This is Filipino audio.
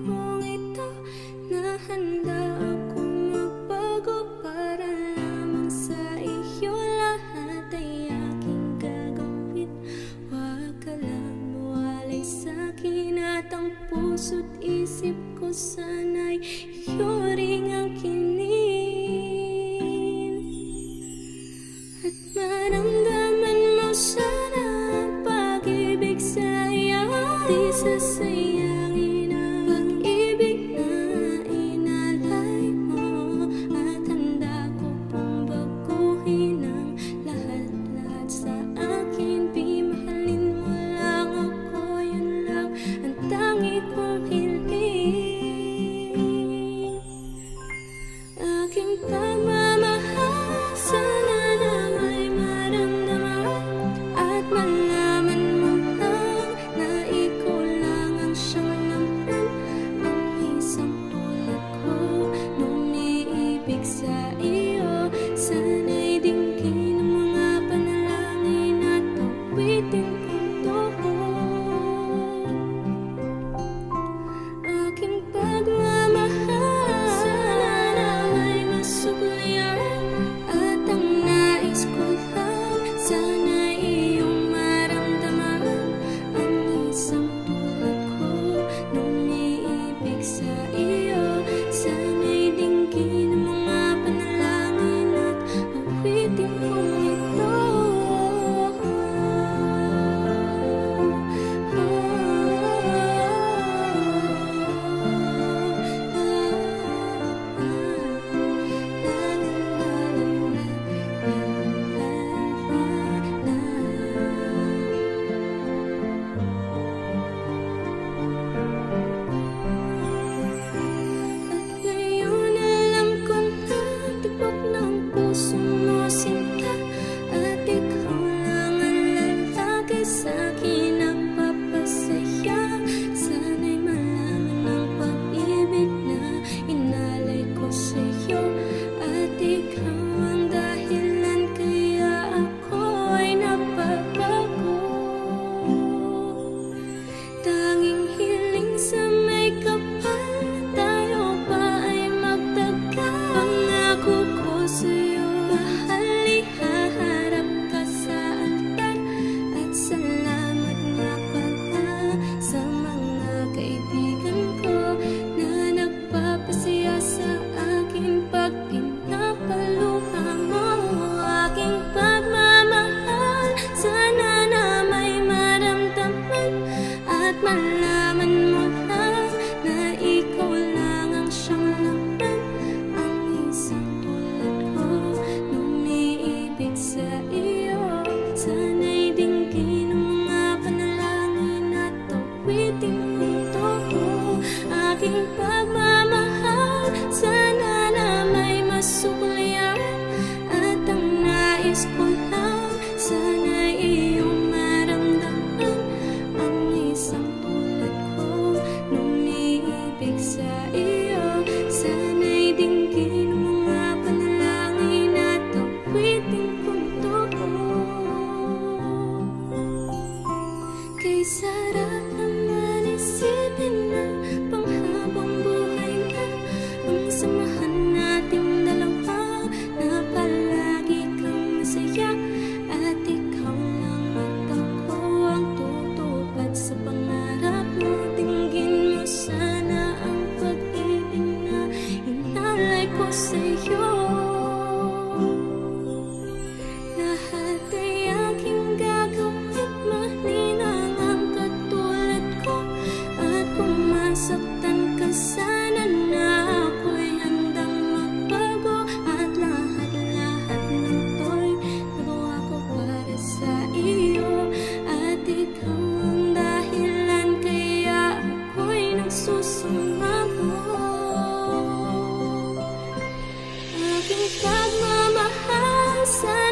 kong ito na handa akong magbago para lamang sa iyo. Lahat ay aking gagawin, huwag ka lang mawalay sa'kin. At ang puso't isip ko sana'y iyo ring ang kinin. At maramdaman mo sana ang pag-ibig sa iyo, di sasayangin ang pag-ibig na inalay mo. At handa ko pong baguhin ang lahat-lahat sa akin. Di mahalin mo lang ako, yun lang ang tangi kong hiling. Aking pagmamahal sana na may maramdaman at malaman mo lang na ikaw lang ang siyang laman. Ang isang tulad ko nung iibig sa iyo, sana'y dinggin ang mga panalangin at awitin kong aking pagmamahal sana na may masuklian. At ang nais ko lang sana iyong maramdaman. Ang isang tulad ko nung iibig sa iyo, sana'y dinggin ang mga panalangin at awitin kong ito. Ngayon alam ko na tibok ng puso mo sinta, at ikaw lang ang lalaki sa'kin nagpapasaya. Sana'y malaman ang pag-ibig na inalay ko sa'yo, at ikaw ang dahilan kaya ako ay napapago. Tanging hiling sa may kapal, tayo pa ay magtagal. Pangako ko sa'yo, mahal, ihaharap ka sa altar. At salamat nga pala sa mga kaibigan ko na nagpapasaya sa akin pag pinapaluha mo. Aking pagmamahal sana na may maramdaman at malaman mo lang na ikaw lang ang siyang laman. Ang isang tulad ko nung iibig sa iyo, sana'y dinggin ang mga panalangin at awitin kong totoo. Aking pagmamahal sana na may masuklian. At ang nais ko lang sana iyong maramdaman. Ang isang tulad ko nung iibig sa iyo, sana'y dinggin ang mga panalangin at awitin kong totoo. Kay sarap naman isipin na panghabang buhay na ang samahan nating dalawa, na palagi kang masaya. At ikaw lang at ako ang tutupad sa pangarap mo. Dinggin mo sana ang pag-ibig na inalay ko sa'yo. Lahat ay aking gagawin, malinang ang katulad ko. At kung masaktan ka sana na ako'y handang magbago. At lahat-lahat ng to'y nagawa ko para sa iyo. At ikaw ang dahilan kaya ako'y nagsusumamo. Aking pagmamahal sana